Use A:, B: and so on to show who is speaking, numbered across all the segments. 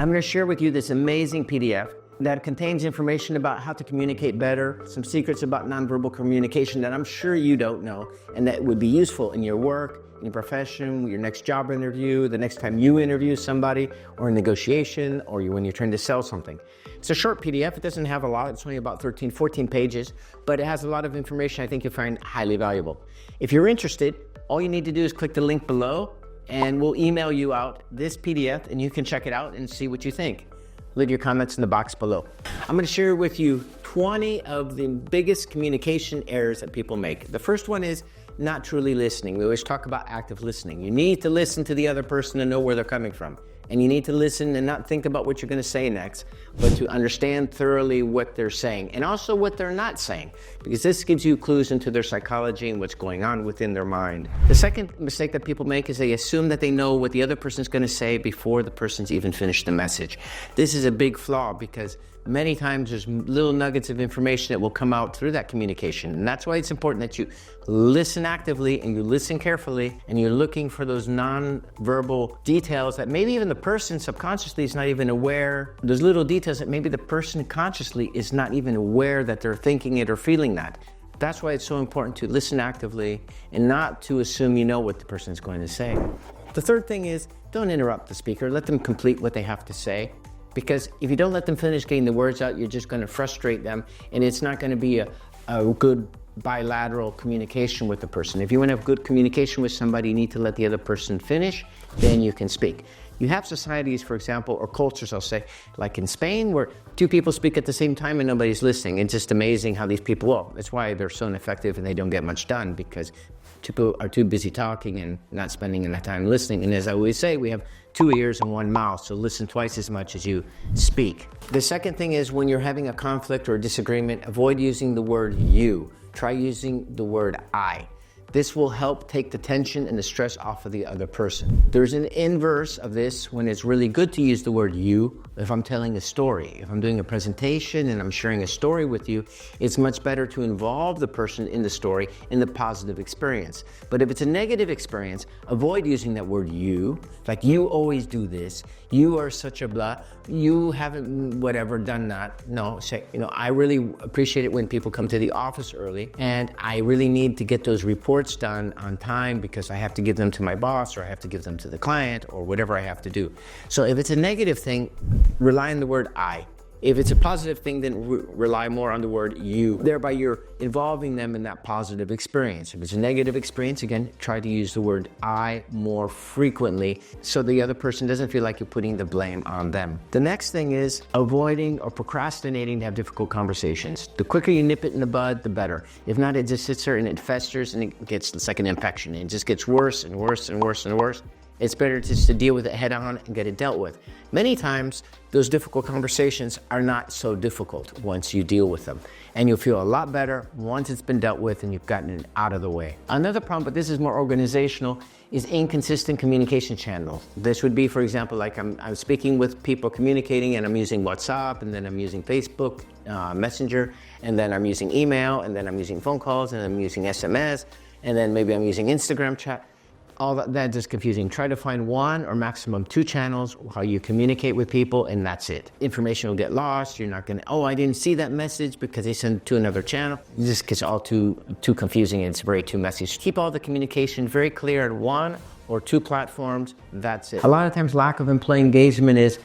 A: I'm going to share with you this amazing PDF that contains information about how to communicate better, some secrets about nonverbal communication that I'm sure you don't know, and that would be useful in your work, in your profession, your next job interview, the next time you interview somebody, or in negotiation, or when you're trying to sell something. It's a short PDF. It doesn't have a lot. It's only about 13, 14 pages, but it has a lot of information I think you'll find highly valuable. If you're interested, all you need to do is click the link below, and we'll email you out this PDF, and you can check it out and see what you think. Leave your comments in the box below. I'm going to share with you 20 of the biggest communication errors that people make. The first one is not truly listening. We always talk about active listening. You need to listen to the other person and know where they're coming from. And you need to listen and not think about what you're going to say next, but to understand thoroughly what they're saying and also what they're not saying, because this gives you clues into their psychology and what's going on within their mind. The second mistake that people make is they assume that they know what the other person's going to say before the person's even finished the message. This is a big flaw because many times there's little nuggets of information that will come out through that communication. And that's why it's important that you listen actively and you listen carefully and you're looking for those non-verbal details that maybe even the person subconsciously is not even aware. Those little details that maybe the person consciously is not even aware that they're thinking it or feeling that. That's why it's so important to listen actively and not to assume you know what the person is going to say. The third thing is don't interrupt the speaker. Let them complete what they have to say. Because if you don't let them finish getting the words out, you're just going to frustrate them, and it's not going to be a good bilateral communication with the person. If you want to have good communication with somebody, you need to let the other person finish, then you can speak. You have societies, for example, or cultures, I'll say, like in Spain, where two people speak at the same time and nobody's listening. It's just amazing how these people, well, that's why they're so ineffective and they don't get much done, because people are too busy talking and not spending enough time listening. And as I always say, we have 2 ears and 1 mouth, so listen twice as much as you speak. The second thing is when you're having a conflict or a disagreement, avoid using the word you. Try using the word I. This will help take the tension and the stress off of the other person. There's an inverse of this when it's really good to use the word you. If I'm telling a story, if I'm doing a presentation and I'm sharing a story with you, it's much better to involve the person in the story in the positive experience. But if it's a negative experience, avoid using that word you, like you always do this, you are such a blah, you haven't whatever done that. No, say, I really appreciate it when people come to the office early, and I really need to get those reports done on time because I have to give them to my boss, or I have to give them to the client, or whatever I have to do. So if it's a negative thing, rely on the word I. If it's a positive thing, then rely more on the word you. Thereby you're involving them in that positive experience. If it's a negative experience, again, try to use the word I more frequently so the other person doesn't feel like you're putting the blame on them. The next thing is avoiding or procrastinating to have difficult conversations. The quicker you nip it in the bud, the better. If not, it just sits there and it festers and it's like an infection. It just gets worse and worse and worse and worse. It's better just to deal with it head on and get it dealt with. Many times, those difficult conversations are not so difficult once you deal with them. And you'll feel a lot better once it's been dealt with and you've gotten it out of the way. Another problem, but this is more organizational, is inconsistent communication channels. This would be, for example, like I'm speaking with people communicating and I'm using WhatsApp, and then I'm using Facebook Messenger, and then I'm using email, and then I'm using phone calls, and I'm using SMS, and then maybe I'm using Instagram chat. All that's just confusing. Try to find 1 or maximum 2 channels how you communicate with people, and that's it. Information will get lost. You're not gonna, I didn't see that message because they sent it to another channel. It just gets all too confusing, and it's very too messy. So keep all the communication very clear at 1 or 2 platforms, that's it. A lot of times lack of employee engagement is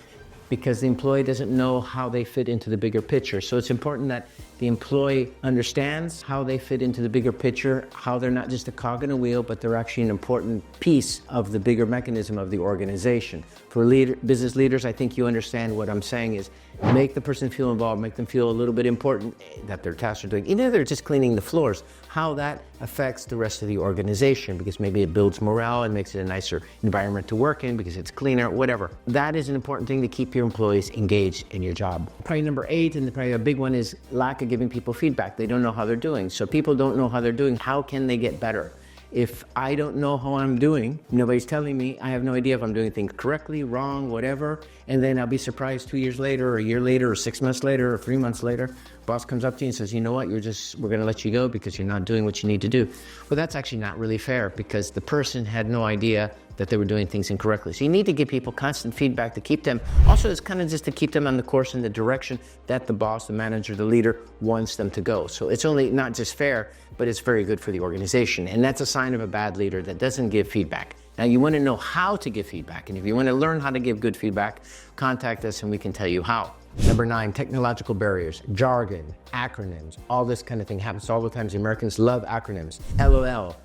A: because the employee doesn't know how they fit into the bigger picture. So it's important that the employee understands how they fit into the bigger picture, how they're not just a cog in a wheel, but they're actually an important piece of the bigger mechanism of the organization. For business leaders, I think you understand what I'm saying is make the person feel involved, make them feel a little bit important that their tasks are doing. Even if they're just cleaning the floors, how that affects the rest of the organization, because maybe it builds morale and makes it a nicer environment to work in because it's cleaner, whatever. That is an important thing to keep your employees engaged in your job. Probably number 8, and probably a big one, is lack of giving people feedback. They don't know how they're doing. So people don't know how they're doing. How can they get better? If I don't know how I'm doing, nobody's telling me, I have no idea if I'm doing things correctly, wrong, whatever, and then I'll be surprised 2 years later, or a year later, or 6 months later, or 3 months later, boss comes up to you and says, you know what, we're gonna let you go because you're not doing what you need to do. Well, that's actually not really fair, because the person had no idea that they were doing things incorrectly. So you need to give people constant feedback to keep them, also it's kind of just to keep them on the course in the direction that the boss, the manager, the leader wants them to go. So it's only not just fair, but it's very good for the organization. And that's a sign of a bad leader that doesn't give feedback. Now you want to know how to give feedback. And if you want to learn how to give good feedback, contact us and we can tell you how. Number 9, technological barriers, jargon, acronyms, all this kind of thing happens all the time. The Americans love acronyms. LOL,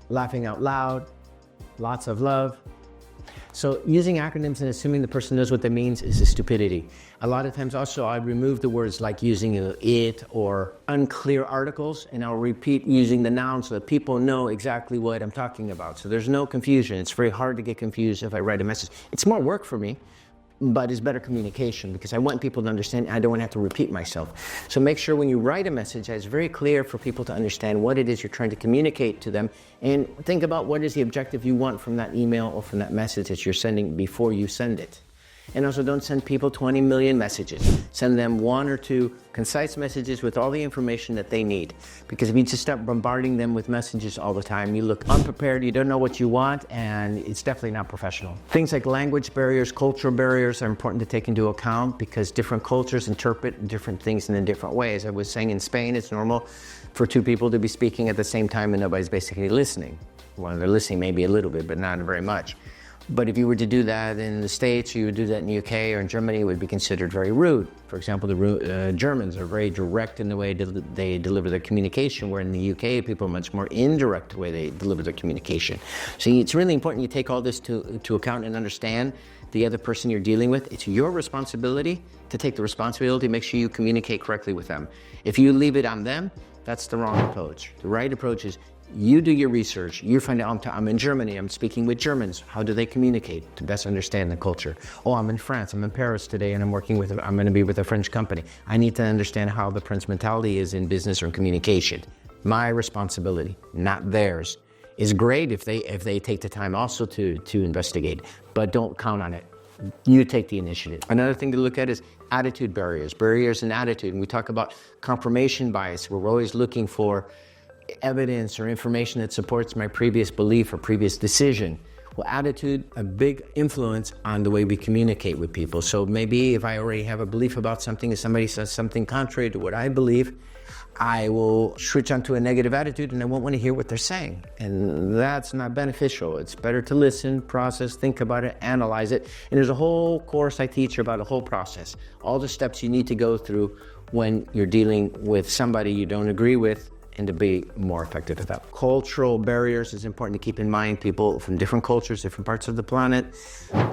A: laughing out loud, lots of love. So using acronyms and assuming the person knows what that means is a stupidity. A lot of times also I remove the words like using it or unclear articles, and I'll repeat using the noun so that people know exactly what I'm talking about. So there's no confusion. It's very hard to get confused if I write a message. It's more work for me, but it's better communication because I want people to understand. I don't want to have to repeat myself. So make sure when you write a message that it's very clear for people to understand what it is you're trying to communicate to them, and think about what is the objective you want from that email or from that message that you're sending before you send it. And also don't send people 20 million messages. Send them 1 or 2 concise messages with all the information that they need. Because if you just start bombarding them with messages all the time, you look unprepared, you don't know what you want, and it's definitely not professional. Things like language barriers, cultural barriers are important to take into account because different cultures interpret different things in different ways. I was saying in Spain, it's normal for 2 people to be speaking at the same time and nobody's basically listening. Well, they're listening maybe a little bit, but not very much. But if you were to do that in the States, or you would do that in the UK or in Germany, it would be considered very rude. For example, the Germans are very direct in the way they deliver their communication, where in the UK, people are much more indirect the way they deliver their communication. So it's really important you take all this to account and understand the other person you're dealing with. It's your responsibility to take the responsibility to make sure you communicate correctly with them. If you leave it on them, that's the wrong approach. The right approach is you do your research, you find out, I'm in Germany, I'm speaking with Germans. How do they communicate to best understand the culture? Oh, I'm in France, I'm in Paris today, and I'm going to be with a French company. I need to understand how the French mentality is in business or in communication. My responsibility, not theirs. It's great if they take the time also to investigate, but don't count on it. You take the initiative. Another thing to look at is attitude barriers in attitude. And we talk about confirmation bias, where we're always looking for evidence or information that supports my previous belief or previous decision. Well, attitude, a big influence on the way we communicate with people. So maybe if I already have a belief about something and somebody says something contrary to what I believe, I will switch onto a negative attitude and I won't want to hear what they're saying. And that's not beneficial. It's better to listen, process, think about it, analyze it. And there's a whole course I teach about a whole process. All the steps you need to go through when you're dealing with somebody you don't agree with, and to be more effective at that. Cultural barriers is important to keep in mind. People from different cultures, different parts of the planet,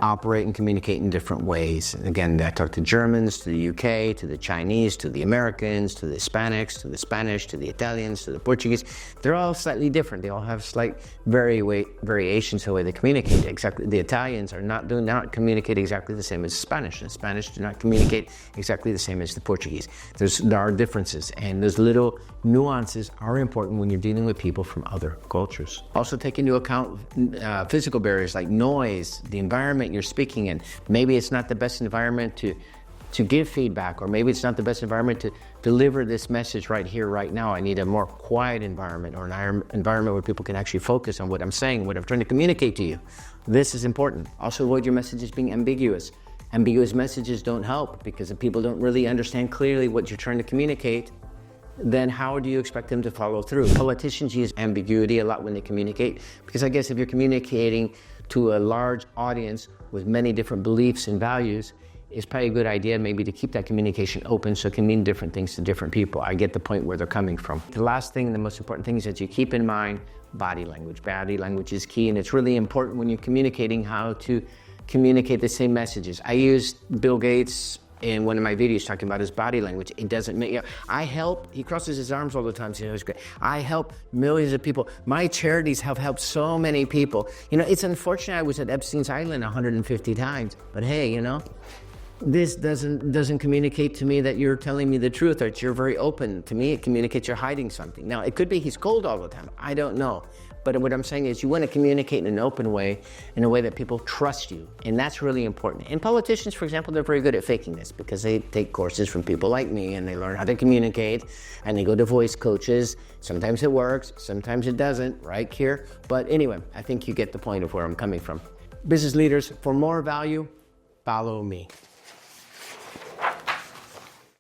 A: operate and communicate in different ways. And again, I talk to Germans, to the UK, to the Chinese, to the Americans, to the Hispanics, to the Spanish, to the Italians, to the Portuguese. They're all slightly different. They all have slight variations in the way they communicate. Exactly, the Italians do not communicate exactly the same as Spanish. The Spanish do not communicate exactly the same as the Portuguese. There are differences, and those little nuances are important when you're dealing with people from other cultures. Also take into account physical barriers like noise, the environment you're speaking in. Maybe it's not the best environment to give feedback, or maybe it's not the best environment to deliver this message right here, right now. I need a more quiet environment, or an environment where people can actually focus on what I'm saying, what I'm trying to communicate to you. This is important. Also avoid your messages being ambiguous. Ambiguous messages don't help, because if people don't really understand clearly what you're trying to communicate, then how do you expect them to follow through? Politicians use ambiguity a lot when they communicate, because I guess if you're communicating to a large audience with many different beliefs and values, it's probably a good idea maybe to keep that communication open so it can mean different things to different people. I get the point where they're coming from. The last thing, the most important thing, is that you keep in mind body language. Body language is key, and it's really important when you're communicating how to communicate the same messages. I used Bill Gates in one of my videos talking about his body language. It doesn't make, he crosses his arms all the time, so it's great. I help millions of people. My charities have helped so many people. It's unfortunate I was at Epstein's Island 150 times, but hey, this doesn't communicate to me that you're telling me the truth, or that you're very open. To me, it communicates you're hiding something. Now, it could be he's cold all the time. I don't know. But what I'm saying is you want to communicate in an open way, in a way that people trust you. And that's really important. And politicians, for example, they're very good at faking this, because they take courses from people like me and they learn how to communicate, and they go to voice coaches. Sometimes it works, sometimes it doesn't, right, Kier? But anyway, I think you get the point of where I'm coming from. business leaders, for more value, follow me.